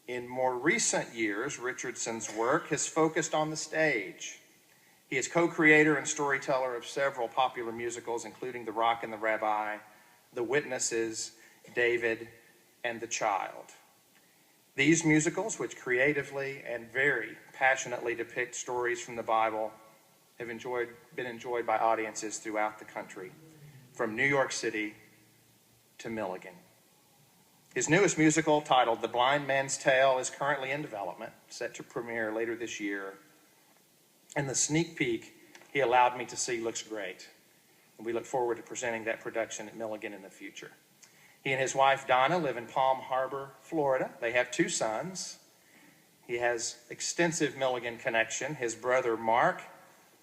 In more recent years, Richardson's work has focused on the stage. He is co-creator and storyteller of several popular musicals, including The Rock and the Rabbi, The Witnesses, David, and The Child. These musicals, which creatively and very passionately depict stories from the Bible, have been enjoyed by audiences throughout the country, from New York City to Milligan. His newest musical, titled The Blind Man's Tale, is currently in development, set to premiere later this year. And the sneak peek he allowed me to see looks great. And we look forward to presenting that production at Milligan in the future. He and his wife, Donna, live in Palm Harbor, Florida. They have 2 sons. He has extensive Milligan connection. His brother, Mark,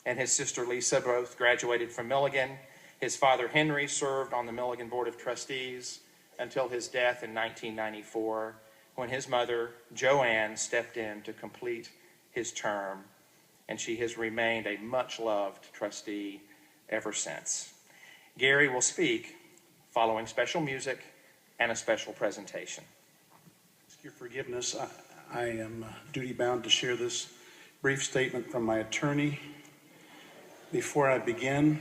and his sister, Lisa, both graduated from Milligan. His father, Henry, served on the Milligan Board of Trustees until his death in 1994, when his mother, Joanne, stepped in to complete his term, and she has remained a much-loved trustee ever since. Gary will speak following special music and a special presentation. Ask your forgiveness. I am duty-bound to share this brief statement from my attorney. Before I begin,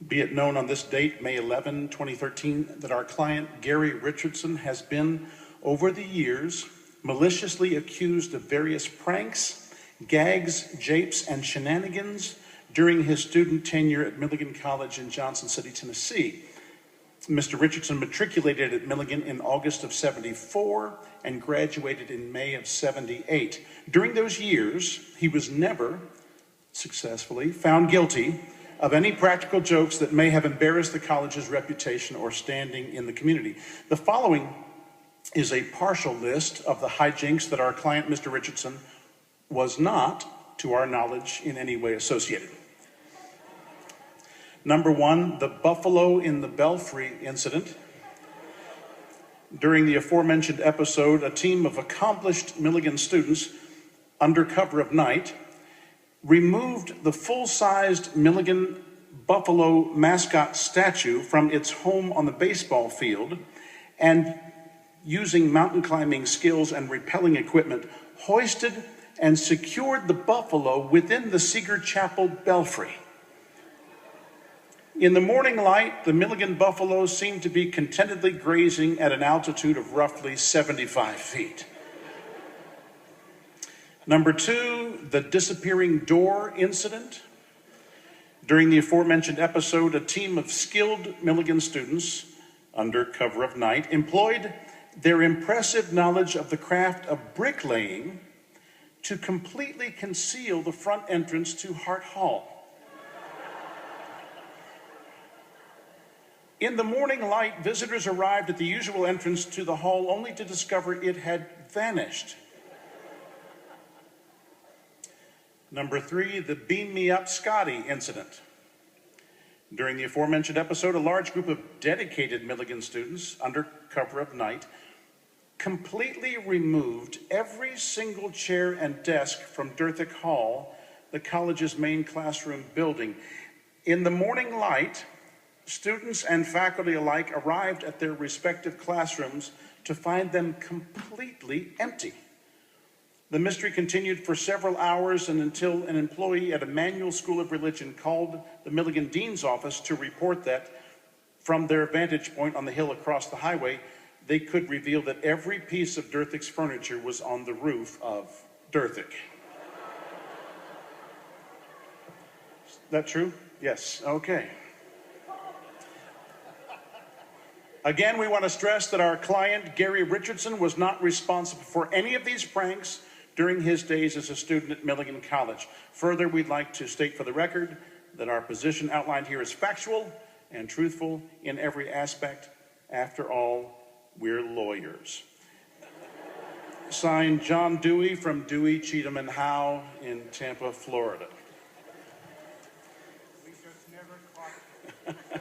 be it known on this date, May 11, 2013, that our client, Gary Richardson, has been, over the years, maliciously accused of various pranks, gags, japes, and shenanigans during his student tenure at Milligan College in Johnson City, Tennessee. Mr. Richardson matriculated at Milligan in August of '74 and graduated in May of '78. During those years, he was never successfully found guilty of any practical jokes that may have embarrassed the college's reputation or standing in the community. The following is a partial list of the hijinks that our client, Mr. Richardson, was not, to our knowledge, in any way associated. Number 1, the Buffalo in the Belfry incident. During the aforementioned episode, a team of accomplished Milligan students, under cover of night, removed the full-sized Milligan Buffalo mascot statue from its home on the baseball field and, using mountain climbing skills and rappelling equipment, hoisted and secured the buffalo within the Seeger Chapel belfry. In the morning light, the Milligan buffaloes seemed to be contentedly grazing at an altitude of roughly 75 feet. Number 2, the disappearing door incident. During the aforementioned episode, a team of skilled Milligan students, under cover of night, employed their impressive knowledge of the craft of bricklaying to completely conceal the front entrance to Hart Hall. In the morning light, visitors arrived at the usual entrance to the hall only to discover it had vanished. Number 3, the Beam Me Up Scotty incident. During the aforementioned episode, a large group of dedicated Milligan students, under cover of night, completely removed every single chair and desk from Derthick Hall, the college's main classroom building. In the morning light, students and faculty alike arrived at their respective classrooms to find them completely empty. The mystery continued for several hours and until an employee at Emmanuel School of Religion called the Milligan Dean's office to report that, from their vantage point on the hill across the highway, they could reveal that every piece of Derthick's furniture was on the roof of Derthick. Is that true? Yes. Okay. Again, we want to stress that our client, Gary Richardson, was not responsible for any of these pranks during his days as a student at Milligan College. Further, we'd like to state for the record that our position outlined here is factual and truthful in every aspect. After all, we're lawyers. Signed, John Dewey from Dewey, Cheatham and Howe in Tampa, Florida. We just never caught it.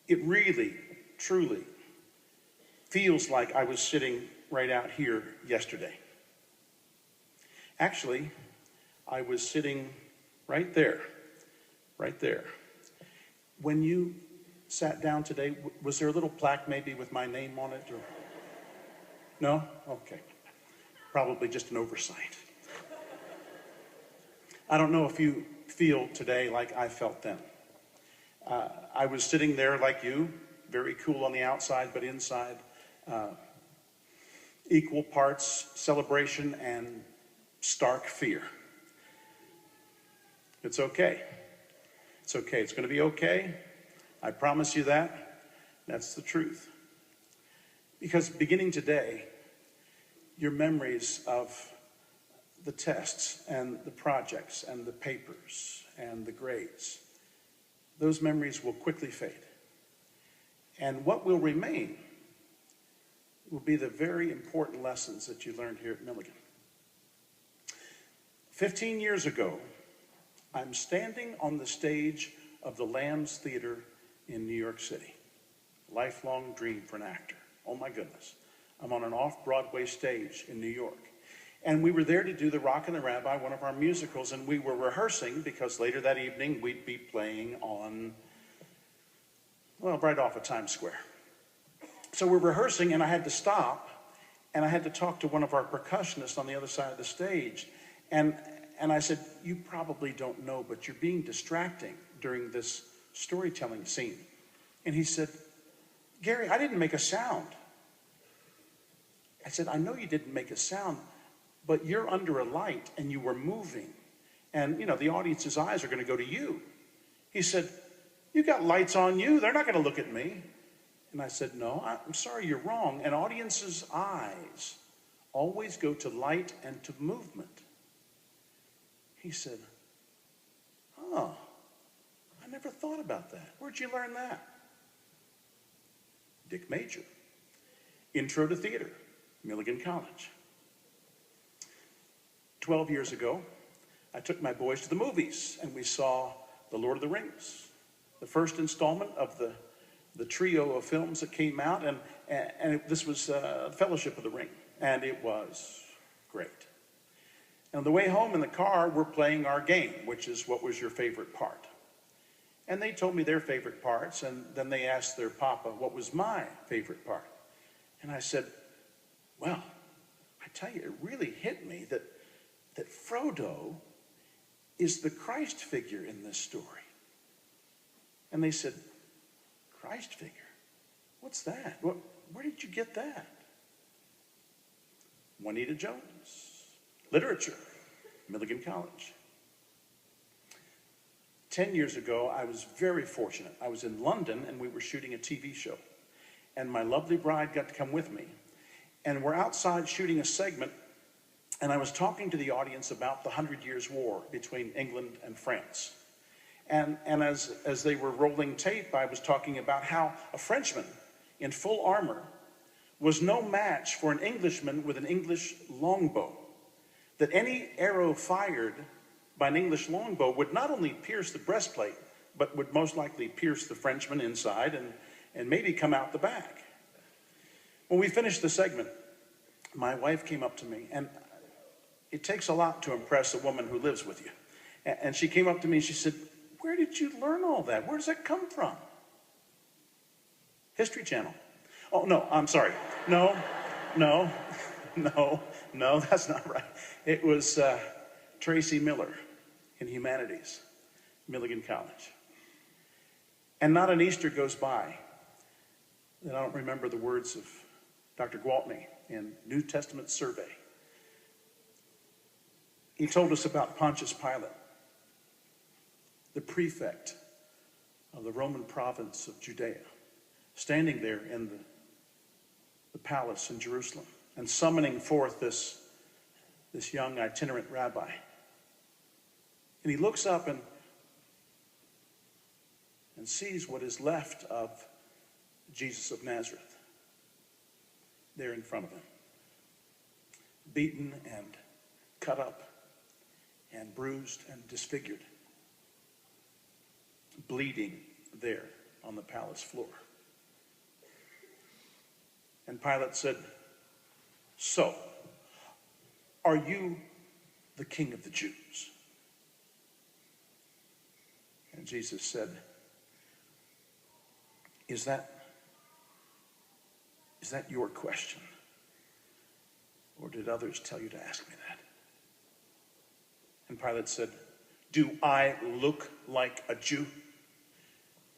It really, truly feels like I was sitting right out here yesterday. Actually, I was sitting right there, right there. When you sat down today, was there a little plaque maybe with my name on it? Or... No? Okay. Probably just an oversight. I don't know if you feel today like I felt then. I was sitting there like you, very cool on the outside, but inside, equal parts celebration and stark fear. It's okay. It's okay. It's going to be okay. I promise you that. That's the truth. Because beginning today, your memories of the tests and the projects and the papers and the grades, those memories will quickly fade. And what will remain will be the very important lessons that you learned here at Milligan. 15 years ago, I'm standing on the stage of the Lambs Theater in New York City. Lifelong dream for an actor. Oh my goodness. I'm on an off-Broadway stage in New York. And we were there to do The Rock and the Rabbi, one of our musicals, and we were rehearsing because later that evening we'd be playing on, well, right off of Times Square. So we're rehearsing, and I had to stop, and I had to talk to one of our percussionists on the other side of the stage. And I said, you probably don't know, but you're being distracting during this storytelling scene. And he said, Gary, I didn't make a sound. I said, I know you didn't make a sound, but you're under a light and you were moving. And, you know, the audience's eyes are going to go to you. He said, you got lights on you. They're not going to look at me. And I said, no, I'm sorry, you're wrong. An audience's eyes always go to light and to movement. He said, oh, I never thought about that. Where'd you learn that? Dick Major. Intro to Theater, Milligan College. 12 years ago, I took my boys to the movies, and we saw The Lord of the Rings, the first installment of the trio of films that came out, and this was Fellowship of the Ring, and it was great. And on the way home in the car, we're playing our game, which is what was your favorite part? And they told me their favorite parts, and then they asked their papa, what was my favorite part? And I said, well, I tell you, it really hit me that Frodo is the Christ figure in this story. And they said, Christ figure? What's that? Where did you get that? Juanita Jones. Literature, Milligan College. 10 years ago, I was very fortunate. I was in London, and we were shooting a TV show. And my lovely bride got to come with me. And we're outside shooting a segment, and I was talking to the audience about the 100 Years' War between England and France. And as they were rolling tape, I was talking about how a Frenchman in full armor was no match for an Englishman with an English longbow. That any arrow fired by an English longbow would not only pierce the breastplate, but would most likely pierce the Frenchman inside and maybe come out the back. When we finished the segment, my wife came up to me, and it takes a lot to impress a woman who lives with you. And she came up to me and she said, where did you learn all that? Where does that come from? History Channel. Oh, no, I'm sorry. No, that's not right. It was Tracy Miller in Humanities, Milligan College. And not an Easter goes by that I don't remember the words of Dr. Gwaltney in New Testament Survey. He told us about Pontius Pilate, the prefect of the Roman province of Judea, standing there in the palace in Jerusalem and summoning forth this young itinerant rabbi. And he looks up and sees what is left of Jesus of Nazareth there in front of him, beaten and cut up and bruised and disfigured, bleeding there on the palace floor. And Pilate said, so, are you the king of the Jews? Jesus said, Is that your question? Or did others tell you to ask me that? And Pilate said, Do I look like a Jew?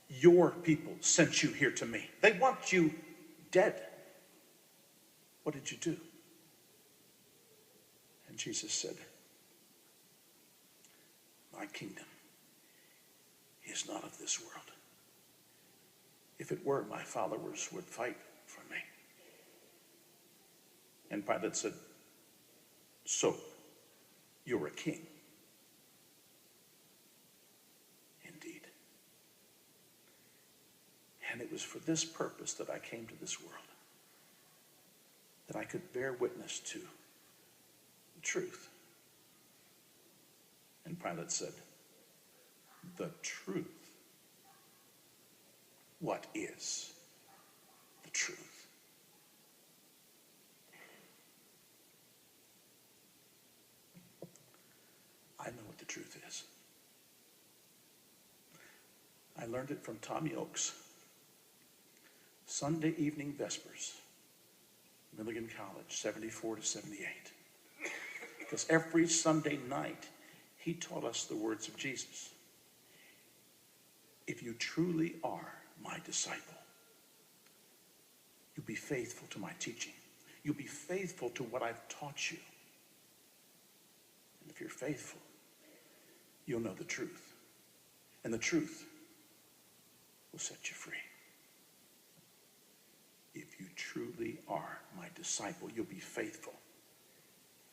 Your people sent you here to me. They want you dead. What did you do? And Jesus said, My kingdom is not of this world. If it were, my followers would fight for me. And Pilate said, So, you're a king. Indeed. And it was for this purpose that I came to this world, that I could bear witness to the truth. And Pilate said, The truth. What is the truth? I know what the truth is. I learned it from Tommy Oakes. Sunday evening vespers, Milligan College, 74 to 78. Because every Sunday night, he taught us the words of Jesus. If you truly are my disciple, you'll be faithful to my teaching. You'll be faithful to what I've taught you. And if you're faithful, you'll know the truth. And the truth will set you free. If you truly are my disciple, you'll be faithful.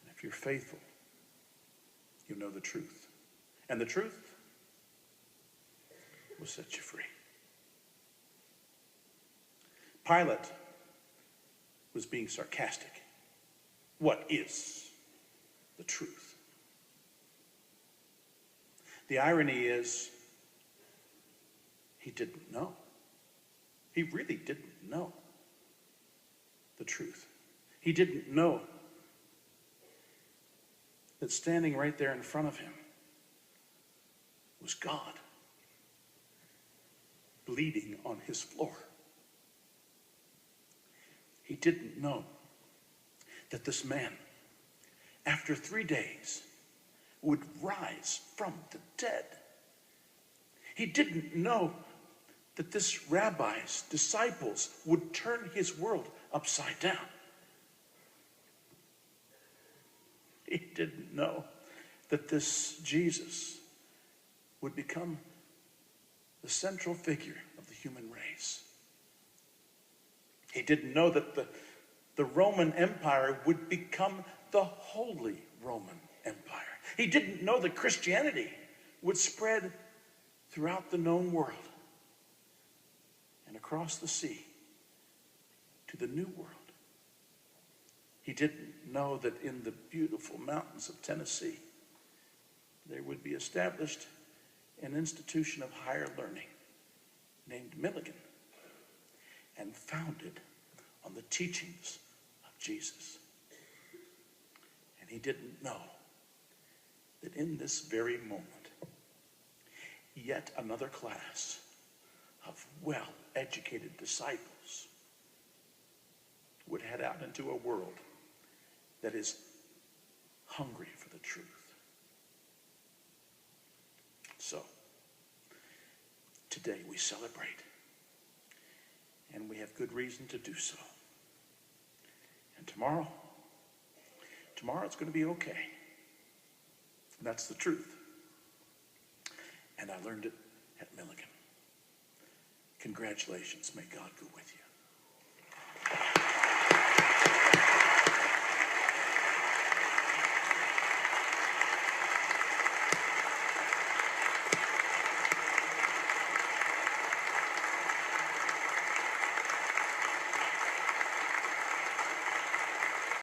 And if you're faithful, you'll know the truth. And the truth will set you free. Pilate was being sarcastic. What is the truth? The irony is, he didn't know. He really didn't know the truth. He didn't know that standing right there in front of him was God, bleeding on his floor. He didn't know that this man, after 3 days, would rise from the dead. He didn't know that this rabbi's disciples would turn his world upside down. He didn't know that this Jesus would become the central figure of the human race. He didn't know that the Roman Empire would become the Holy Roman Empire. He didn't know that Christianity would spread throughout the known world and across the sea to the New World. He didn't know that in the beautiful mountains of Tennessee, there would be established an institution of higher learning named Milligan, and founded on the teachings of Jesus. And he didn't know that in this very moment, yet another class of well-educated disciples would head out into a world that is hungry for the truth. So, today we celebrate. And we have good reason to do so. And tomorrow it's going to be okay. And that's the truth. And I learned it at Milligan. Congratulations. May God go with you.